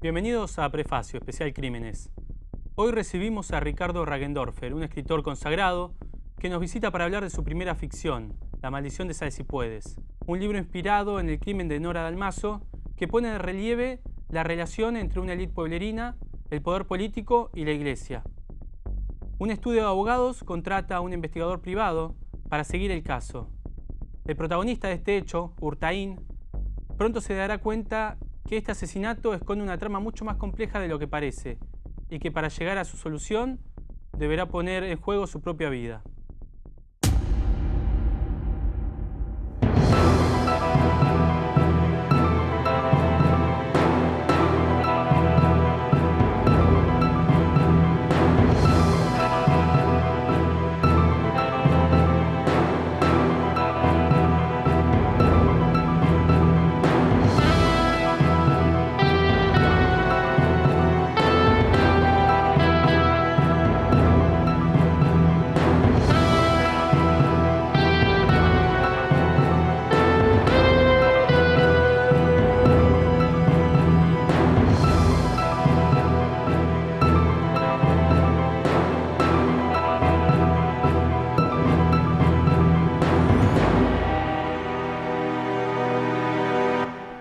Bienvenidos a Prefacio, especial Crímenes. Hoy recibimos a Ricardo Ragendorfer, un escritor consagrado, que nos visita para hablar de su primera ficción, La maldición de Sal si puedes, un libro inspirado en el crimen de Nora Dalmazo, que pone de relieve la relación entre una élite pueblerina, el poder político y la iglesia. Un estudio de abogados contrata a un investigador privado para seguir el caso. El protagonista de este hecho, Hurtaín, pronto se dará cuenta que este asesinato esconde una trama mucho más compleja de lo que parece y que para llegar a su solución deberá poner en juego su propia vida.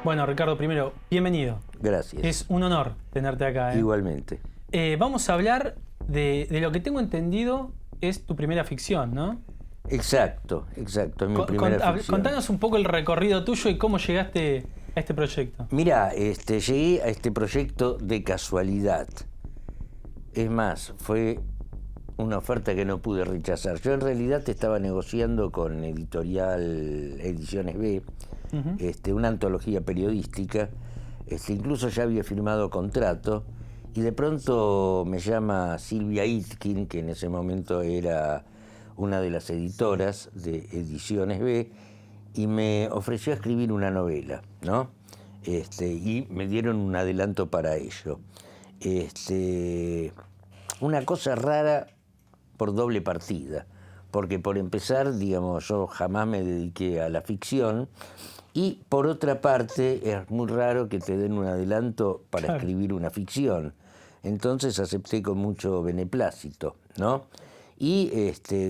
Bueno, Ricardo, primero, bienvenido. Gracias. Es un honor tenerte acá. Igualmente. Vamos a hablar de lo que tengo entendido es tu primera ficción, ¿no? Exacto, es mi primera ficción. Contanos un poco el recorrido tuyo y cómo llegaste a este proyecto. Mirá, llegué a este proyecto de casualidad. Es más, fue una oferta que no pude rechazar. Yo en realidad estaba negociando con Editorial Ediciones B, una antología periodística. Incluso ya había firmado contrato y de pronto me llama Silvia Itkin, que en ese momento era una de las editoras de Ediciones B, y me ofreció escribir una novela, ¿no? Y me dieron un adelanto para ello. Una cosa rara por doble partida, porque por empezar, digamos, yo jamás me dediqué a la ficción, y por otra parte es muy raro que te den un adelanto para escribir una ficción. Entonces acepté con mucho beneplácito, ¿no? Y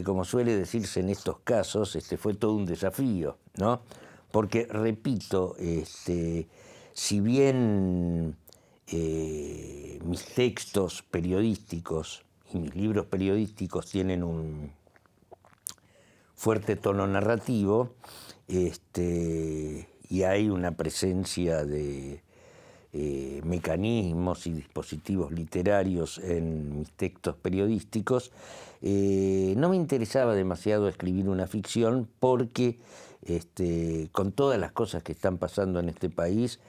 como suele decirse en estos casos, fue todo un desafío, ¿no? Porque, repito, si bien mis textos periodísticos y mis libros periodísticos tienen un fuerte tono narrativo, y hay una presencia de mecanismos y dispositivos literarios en mis textos periodísticos, no me interesaba demasiado escribir una ficción porque con todas las cosas que están pasando en este país,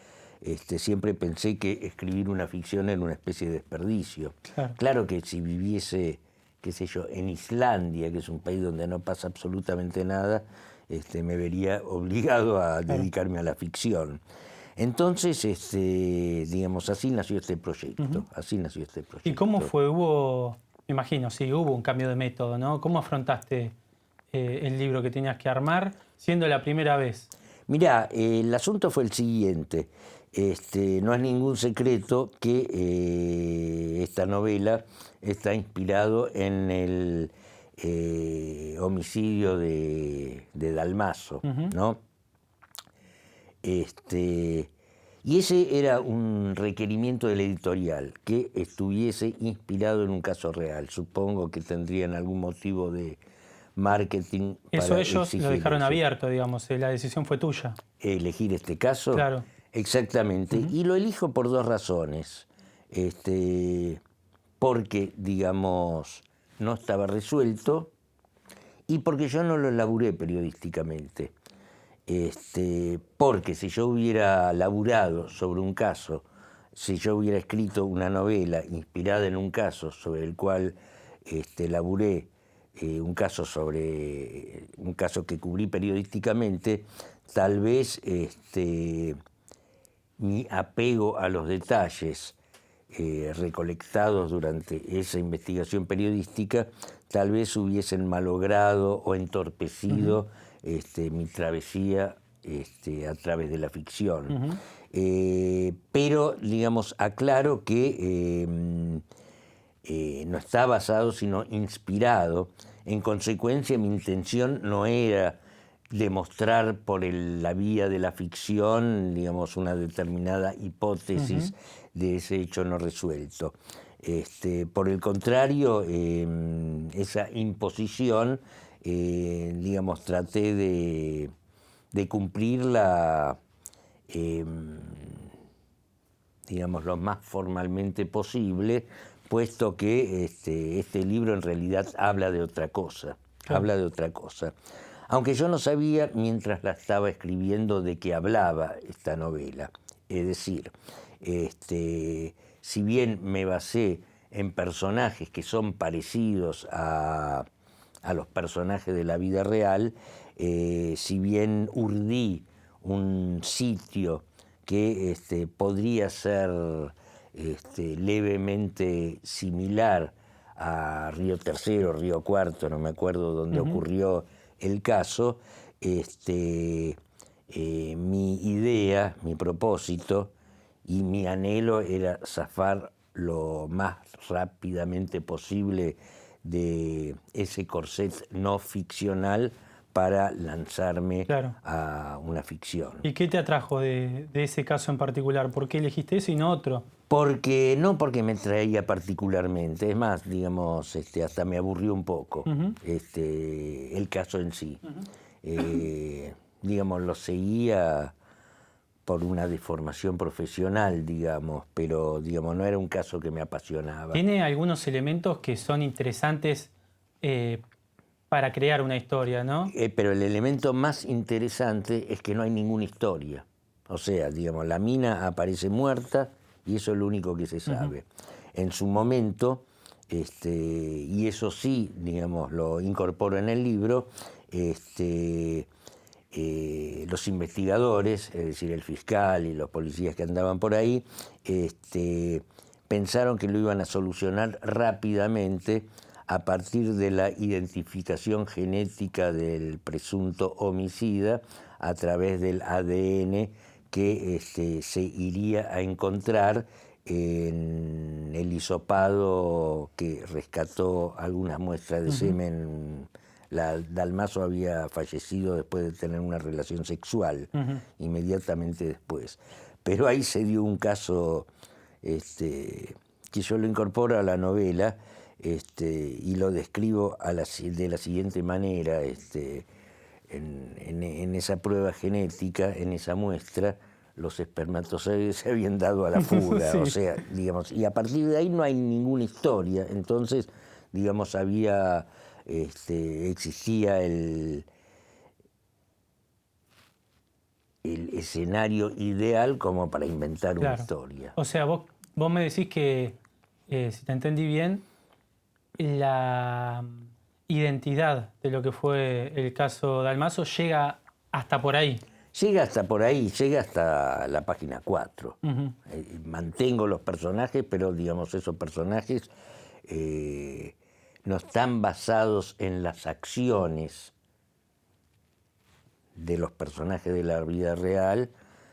siempre pensé que escribir una ficción era una especie de desperdicio. Claro que si viviese, qué sé yo, en Islandia, que es un país donde no pasa absolutamente nada, me vería obligado a dedicarme a la ficción. Entonces, digamos, así nació este proyecto. ¿Y cómo fue? Me imagino, sí, hubo un cambio de método, ¿no? ¿Cómo afrontaste el libro que tenías que armar siendo la primera vez? Mirá, el asunto fue el siguiente. No es ningún secreto que esta novela está inspirado en el homicidio de Dalmazo, ¿no? Y ese era un requerimiento del editorial, que estuviese inspirado en un caso real. Supongo que tendrían algún motivo de marketing. Eso para ellos lo dejaron abierto, digamos, la decisión fue tuya. ¿Elegir este caso? Claro. Exactamente. Y lo elijo por dos razones. Porque, digamos, no estaba resuelto y porque yo no lo laburé periodísticamente. Porque si yo hubiera laburado sobre un caso, si yo hubiera escrito una novela inspirada en un caso sobre el cual laburé, un caso que cubrí periodísticamente, tal vez mi apego a los detalles recolectados durante esa investigación periodística tal vez hubiesen malogrado o entorpecido mi travesía a través de la ficción. Pero, digamos, aclaro que no está basado, sino inspirado. En consecuencia, mi intención no era demostrar por la vía de la ficción, digamos, una determinada hipótesis de ese hecho no resuelto. Por el contrario, esa imposición, digamos, traté de cumplirla, digamos, lo más formalmente posible, puesto que este libro en realidad habla de otra cosa, habla de otra cosa. Aunque yo no sabía, mientras la estaba escribiendo, de qué hablaba esta novela. Es decir, si bien me basé en personajes que son parecidos a los personajes de la vida real, si bien urdí un sitio que podría ser levemente similar a Río Tercero, Río Cuarto, no me acuerdo dónde ocurrió el caso, mi idea, mi propósito y mi anhelo era zafar lo más rápidamente posible de ese corset no ficcional para lanzarme a una ficción. ¿Y qué te atrajo de ese caso en particular? ¿Por qué elegiste ese y no otro? No porque me traía particularmente, es más, digamos, hasta me aburrió un poco el caso en sí. Digamos, lo seguía por una deformación profesional, digamos, pero digamos, no era un caso que me apasionaba. Tiene algunos elementos que son interesantes para crear una historia, ¿no? Pero el elemento más interesante es que no hay ninguna historia. O sea, digamos, la mina aparece muerta y eso es lo único que se sabe. En su momento, y eso sí, digamos, lo incorporo en el libro, los investigadores, es decir, el fiscal y los policías que andaban por ahí, pensaron que lo iban a solucionar rápidamente a partir de la identificación genética del presunto homicida a través del ADN que se iría a encontrar en el hisopado que rescató algunas muestras de semen. Dalmaso había fallecido después de tener una relación sexual, inmediatamente después. Pero ahí se dio un caso que yo lo incorporo a la novela y lo describo de la siguiente manera. En esa prueba genética, en esa muestra, los espermatozoides se habían dado a la fuga, o sea, digamos, y a partir de ahí no hay ninguna historia. Entonces, digamos, existía el escenario ideal como para inventar una historia. O sea, vos me decís que, si te entendí bien, la identidad de lo que fue el caso Dalmaso llega hasta por ahí. Llega hasta por ahí, llega hasta la página 4. Mantengo los personajes, pero digamos, esos personajes no están basados en las acciones de los personajes de la vida real,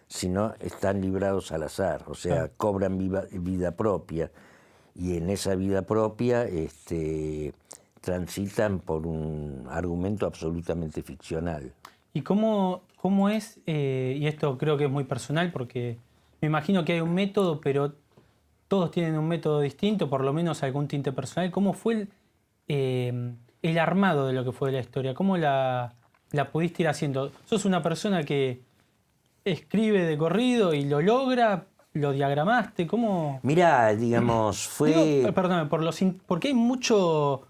sino están librados al azar, o sea, cobran vida propia. Y en esa vida propia transitan por un argumento absolutamente ficcional. ¿Y cómo es, y esto creo que es muy personal porque me imagino que hay un método, pero todos tienen un método distinto, por lo menos algún tinte personal? ¿Cómo fue el armado de lo que fue la historia? ¿Cómo la pudiste ir haciendo? ¿Sos una persona que escribe de corrido y lo logra? ¿Lo diagramaste? ¿Cómo? Mirá, digamos, fue... Digo, perdóname, porque hay mucho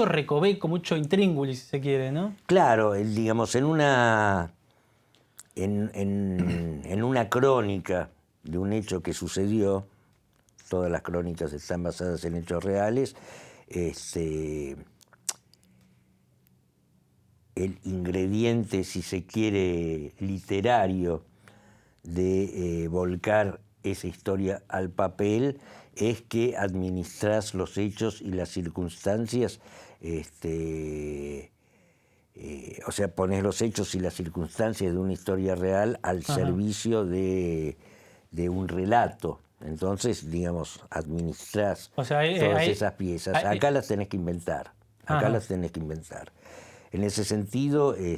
recoveco, mucho intríngulis, si se quiere, ¿no? Claro, digamos, en una crónica de un hecho que sucedió, todas las crónicas están basadas en hechos reales, el ingrediente, si se quiere, literario de volcar esa historia al papel es que administras los hechos y las circunstancias o sea, pones los hechos y las circunstancias de una historia real al servicio de un relato. Entonces, digamos, administrás todas esas piezas. Acá las tenés que inventar. Acá las tenés que inventar. En ese sentido, yo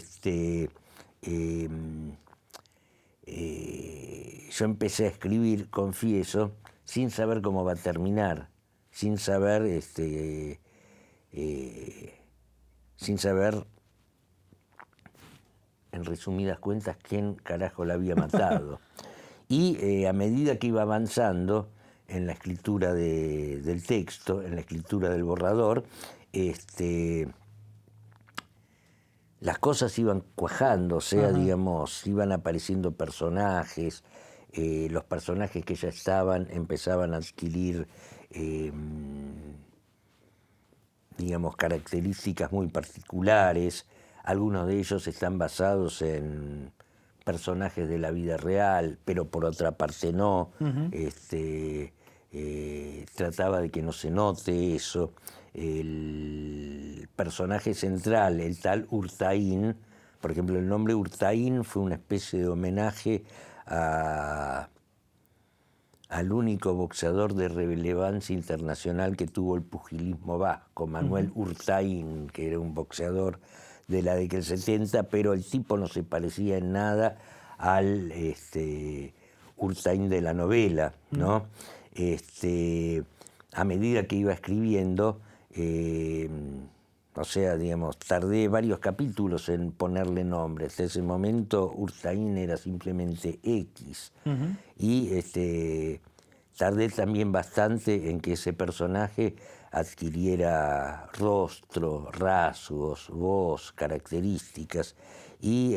empecé a escribir, confieso, sin saber cómo va a terminar, sin saber, en resumidas cuentas, quién carajo la había matado. Y a medida que iba avanzando en la escritura del texto, en la escritura del borrador, las cosas iban cuajando, o sea, digamos, iban apareciendo personajes, los personajes que ya estaban empezaban a adquirir, digamos, características muy particulares. Algunos de ellos están basados en personajes de la vida real, pero por otra parte no. Trataba de que no se note eso. El personaje central, el tal Urtaín, por ejemplo, el nombre Urtaín fue una especie de homenaje al único boxeador de relevancia internacional que tuvo el pugilismo vasco, Manuel Urtaín, que era un boxeador de la década del 70, pero el tipo no se parecía en nada al Urtaín de la novela, ¿no? A medida que iba escribiendo, o sea, digamos, tardé varios capítulos en ponerle nombre. Hasta ese momento Urtaín era simplemente X. Y tardé también bastante en que ese personaje adquiriera rostro, rasgos, voz, características. Y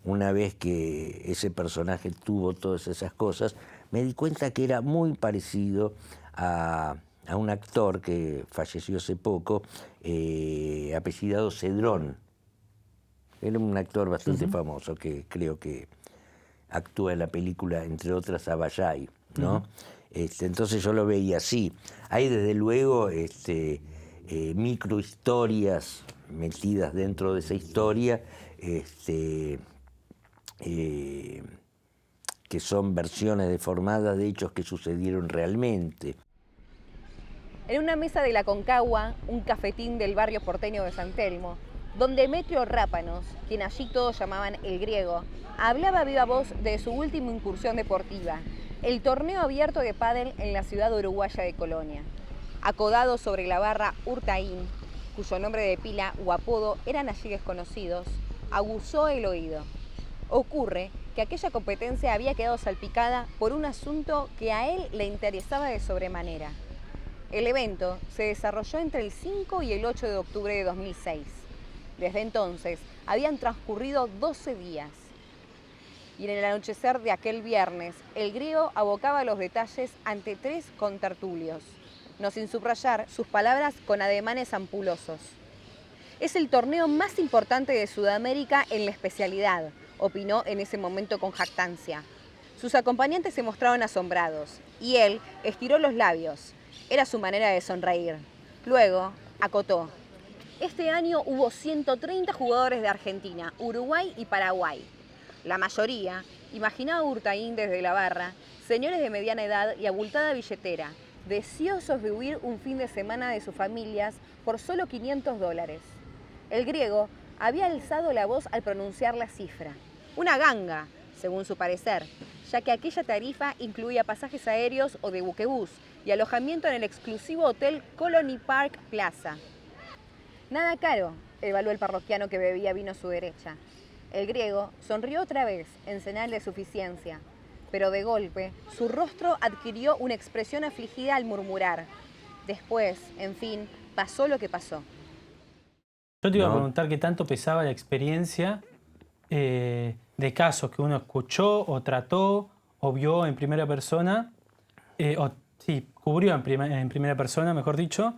una vez que ese personaje tuvo todas esas cosas, me di cuenta que era muy parecido a un actor que falleció hace poco, apellidado Cedrón. Era un actor bastante famoso que creo que actúa en la película, entre otras, Abayay, ¿no? Entonces yo lo veía así. Hay desde luego microhistorias metidas dentro de esa historia, que son versiones deformadas de hechos que sucedieron realmente. En una mesa de la Concagua, un cafetín del barrio porteño de San Telmo, donde Demetrio Rápanos, quien allí todos llamaban el Griego, hablaba a viva voz de su última incursión deportiva, el torneo abierto de pádel en la ciudad uruguaya de Colonia. Acodado sobre la barra Urtaín, cuyo nombre de pila o apodo eran allí desconocidos, aguzó el oído. Ocurre que aquella competencia había quedado salpicada por un asunto que a él le interesaba de sobremanera. El evento se desarrolló entre el 5 y el 8 de octubre de 2006. Desde entonces habían transcurrido 12 días. Y en el anochecer de aquel viernes, el Griego abocaba los detalles ante 3 contertulios, no sin subrayar sus palabras con ademanes ampulosos. Es el torneo más importante de Sudamérica en la especialidad, opinó en ese momento con jactancia. Sus acompañantes se mostraron asombrados, y él estiró los labios. Era su manera de sonreír. Luego, acotó. Este año hubo 130 jugadores de Argentina, Uruguay y Paraguay. La mayoría, imaginaba Urtaín desde la barra, señores de mediana edad y abultada billetera, deseosos de huir un fin de semana de sus familias por solo $500. El Griego había alzado la voz al pronunciar la cifra. Una ganga, según su parecer, ya que aquella tarifa incluía pasajes aéreos o de buquebús y alojamiento en el exclusivo hotel Colony Park Plaza. Nada caro, evaluó el parroquiano que bebía vino a su derecha. El Griego sonrió otra vez en señal de suficiencia, pero de golpe su rostro adquirió una expresión afligida al murmurar. Después, en fin, pasó lo que pasó. Yo te iba a preguntar qué tanto pesaba la experiencia de casos que uno escuchó o trató o vio en primera persona, cubrió en primera persona, mejor dicho,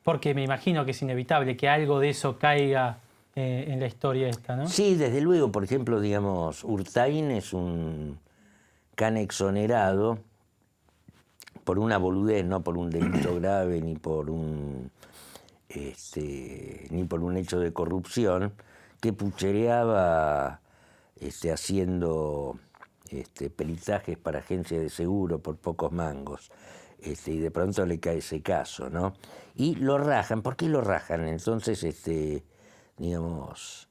porque me imagino que es inevitable que algo de eso caiga en la historia esta, ¿no? Sí, desde luego. Por ejemplo, digamos, Urtaín es un can exonerado por una boludez, no por un delito grave ni por un ni por un hecho de corrupción, que puchereaba haciendo peritajes para agencias de seguro por pocos mangos. Y de pronto le cae ese caso, ¿no? Y lo rajan. ¿Por qué lo rajan? Entonces, digamos,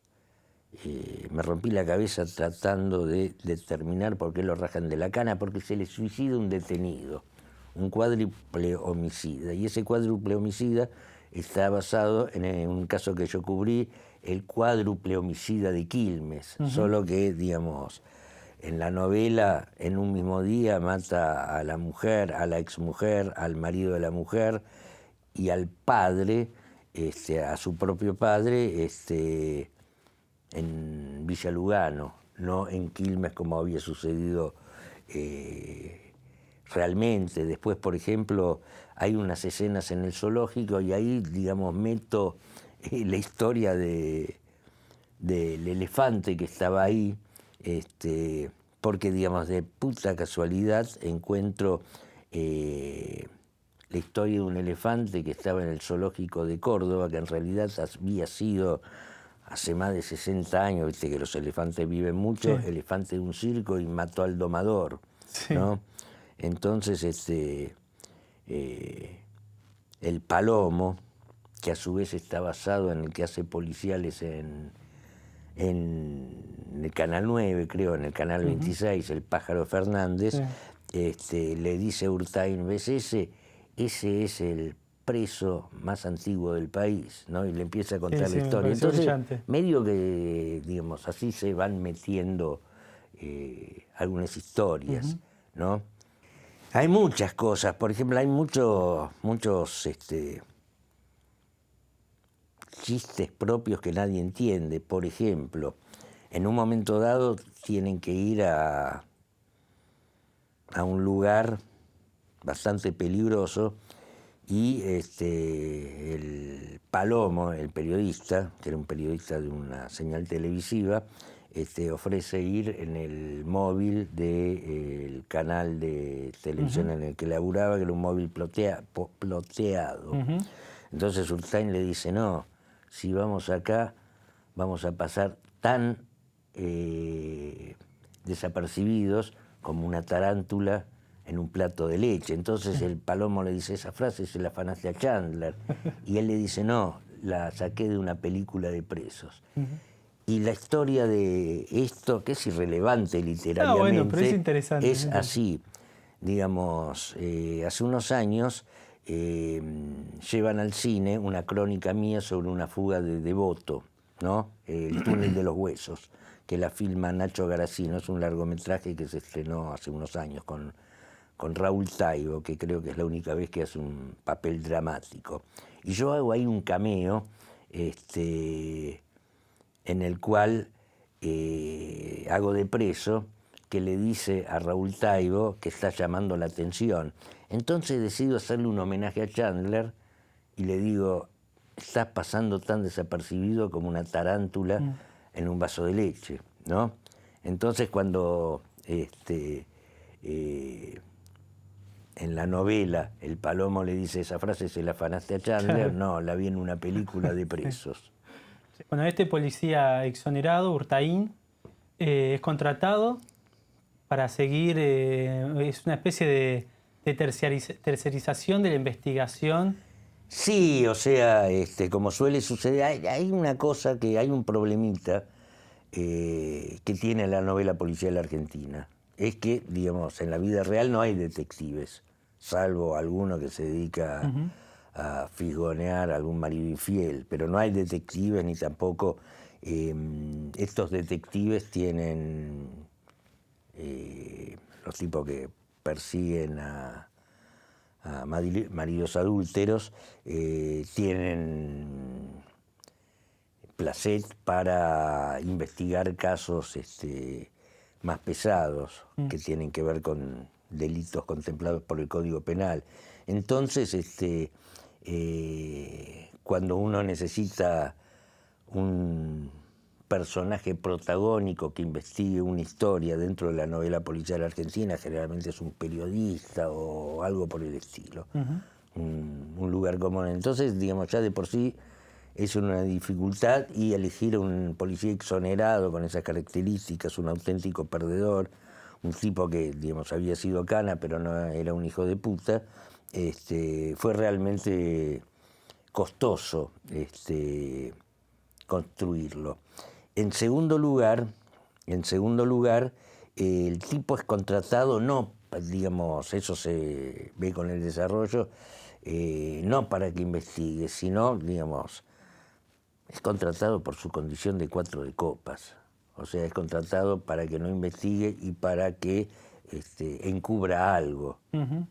me rompí la cabeza tratando de determinar por qué lo rajan de la cana, porque se le suicida un detenido, un cuádruple homicida. Y ese cuádruple homicida está basado en un caso que yo cubrí, el cuádruple homicida de Quilmes, solo que, digamos, en la novela, en un mismo día, mata a la mujer, a la exmujer, al marido de la mujer y al padre, a su propio padre, en Villa Lugano, no en Quilmes como había sucedido realmente. Después, por ejemplo, hay unas escenas en el zoológico y ahí, digamos, meto la historia del elefante que estaba ahí, porque, digamos, de puta casualidad encuentro la historia de un elefante que estaba en el zoológico de Córdoba, que en realidad había sido hace más de 60 años, viste que los elefantes viven mucho, sí, elefante de un circo y mató al domador, sí, ¿no? Entonces, el palomo, que a su vez está basado en el que hace policiales en el Canal 9, creo, en el Canal 26, el Pájaro Fernández, sí, le dice a Urtain, ¿ves ese? Ese es el preso más antiguo del país, ¿no? Y le empieza a contar la historia. Entonces, brillante. Medio que, digamos, así se van metiendo algunas historias, ¿no? Hay muchas cosas, por ejemplo, hay muchos chistes propios que nadie entiende. Por ejemplo, en un momento dado tienen que ir a un lugar bastante peligroso y el Palomo, el periodista, que era un periodista de una señal televisiva, ofrece ir en el móvil del canal de televisión en el que laburaba, que era un móvil ploteado. Entonces Urtain le dice, no, si vamos acá, vamos a pasar tan desapercibidos como una tarántula en un plato de leche. Entonces el Palomo le dice, esa frase se la afanaste a Chandler. Y él le dice, no, la saqué de una película de presos. Y la historia de esto, que es irrelevante literariamente, bueno, pero es interesante, es así. Digamos, hace unos años llevan al cine una crónica mía sobre una fuga de Devoto, ¿no? El túnel de los huesos, que la filma Nacho Garacino. Es un largometraje que se estrenó hace unos años con Raúl Taibo, que creo que es la única vez que hace un papel dramático. Y yo hago ahí un cameo en el cual hago de preso, que le dice a Raúl Taibo que está llamando la atención. Entonces decido hacerle un homenaje a Chandler y le digo, estás pasando tan desapercibido como una tarántula en un vaso de leche, ¿no? Entonces cuando en la novela el Palomo le dice esa frase, ¿se la afanaste a Chandler? No, la vi en una película de presos. Bueno, este policía exonerado, Urtain, es contratado para seguir, es una especie de tercerización de la investigación. Sí, o sea, como suele suceder, hay una cosa, que hay un problemita que tiene la novela policial argentina. Es que, digamos, en la vida real no hay detectives, salvo alguno que se dedica a fisgonear a algún marido infiel, pero no hay detectives ni tampoco estos detectives tienen los tipos que persiguen a maridos adúlteros, tienen placet para investigar casos más pesados que tienen que ver con delitos contemplados por el Código Penal. Entonces, cuando uno necesita un personaje protagónico que investigue una historia dentro de la novela policial argentina, generalmente es un periodista o algo por el estilo. un lugar común. Entonces, digamos, ya de por sí es una dificultad, y elegir un policía exonerado con esas características, un auténtico perdedor, un tipo que, digamos, había sido cana, pero no era un hijo de puta, fue realmente costoso construirlo. En segundo lugar, el tipo es contratado no, digamos, eso se ve con el desarrollo, no para que investigue, sino, digamos, es contratado por su condición de 4 de copas. O sea, es contratado para que no investigue y para que encubra algo,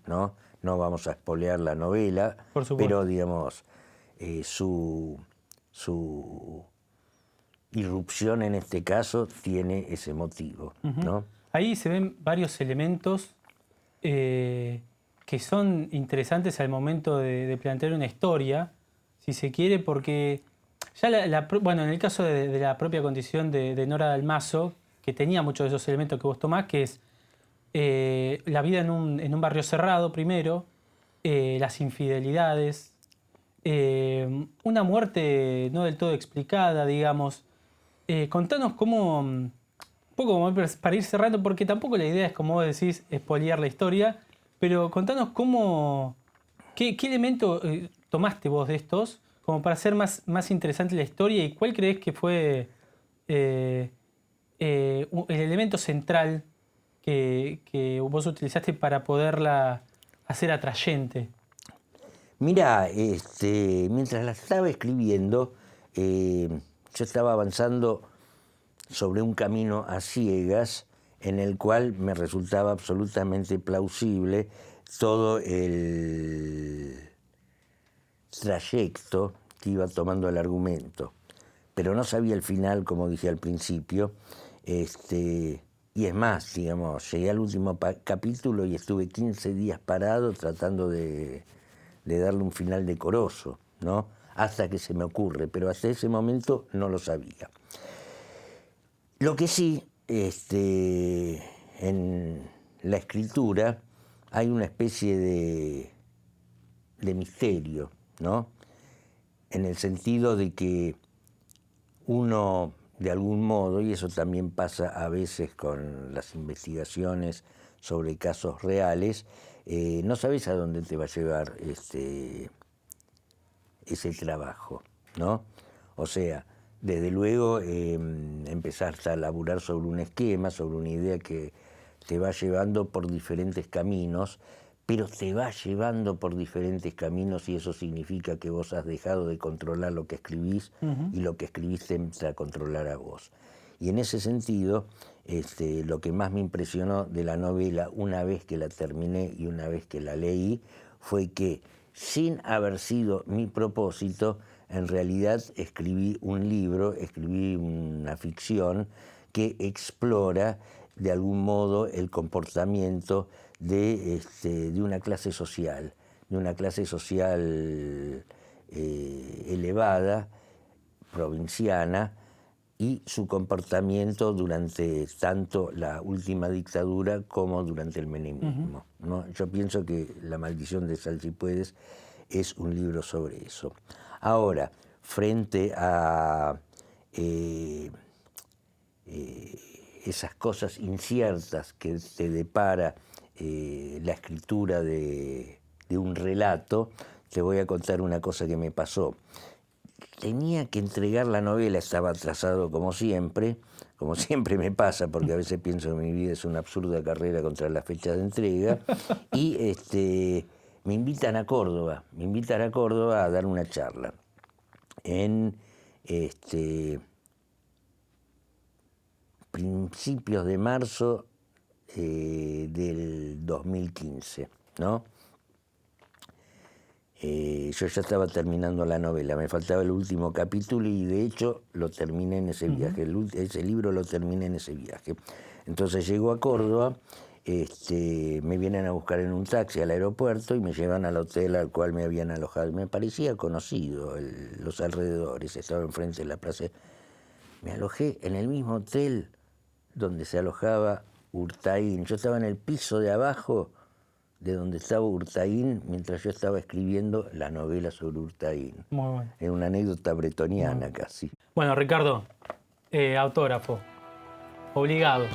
¿no? No vamos a espolear la novela, Por supuesto. pero, digamos, su irrupción en este caso tiene ese motivo, ¿no? Ahí se ven varios elementos que son interesantes al momento de plantear una historia, si se quiere, porque ya bueno, en el caso de la propia condición de Nora Dalmazo, que tenía muchos de esos elementos que vos tomás, que es la vida en un barrio cerrado primero, las infidelidades, una muerte no del todo explicada, digamos. Contanos cómo, un poco como para ir cerrando, porque tampoco la idea es, como vos decís, espolear la historia, pero contanos qué elemento tomaste vos de estos como para hacer más interesante la historia, y cuál creés que fue el elemento central que vos utilizaste para poderla hacer atrayente. Mira, mientras la estaba escribiendo, yo estaba avanzando sobre un camino a ciegas en el cual me resultaba absolutamente plausible todo el trayecto que iba tomando el argumento. Pero no sabía el final, como dije al principio, y es más, digamos, llegué al último capítulo y estuve 15 días parado tratando de darle un final decoroso, ¿no? Hasta que se me ocurre, pero hasta ese momento no lo sabía. Lo que sí, en la escritura hay una especie de misterio, ¿no? En el sentido de que uno, de algún modo, y eso también pasa a veces con las investigaciones sobre casos reales, no sabes a dónde te va a llevar ese trabajo, ¿no? O sea, desde luego empezaste a laburar sobre un esquema, sobre una idea que te va llevando por diferentes caminos, pero te va llevando por diferentes caminos, y eso significa que vos has dejado de controlar lo que escribís, y lo que escribís te entra a controlar a vos. Y en ese sentido, lo que más me impresionó de la novela, una vez que la terminé y una vez que la leí, fue que, sin haber sido mi propósito, en realidad escribí un libro, escribí una ficción que explora de algún modo el comportamiento de una clase social, elevada, provinciana, y su comportamiento durante tanto la última dictadura como durante el menemismo, ¿no? Yo pienso que La maldición de Sal Si Puedes es un libro sobre eso. Ahora, frente a esas cosas inciertas que te depara la escritura de un relato, te voy a contar una cosa que me pasó. Tenía que entregar la novela, estaba atrasado como siempre me pasa, porque a veces pienso que mi vida es una absurda carrera contra la fecha de entrega, y me invitan a Córdoba a dar una charla en principios de marzo del 2015, ¿no? Yo ya estaba terminando la novela, me faltaba el último capítulo, y de hecho lo terminé en ese viaje, ese libro lo terminé en ese viaje. Entonces llego a Córdoba, me vienen a buscar en un taxi al aeropuerto y me llevan al hotel al cual me habían alojado. Me parecía conocido los alrededores, estaba enfrente de la plaza. Me alojé en el mismo hotel donde se alojaba Urtaín. Yo estaba en el piso de abajo de donde estaba Urtaín mientras yo estaba escribiendo la novela sobre Urtaín. Muy bueno. Es una anécdota bretoniana casi. Bueno, Ricardo, autógrafo. Obligado.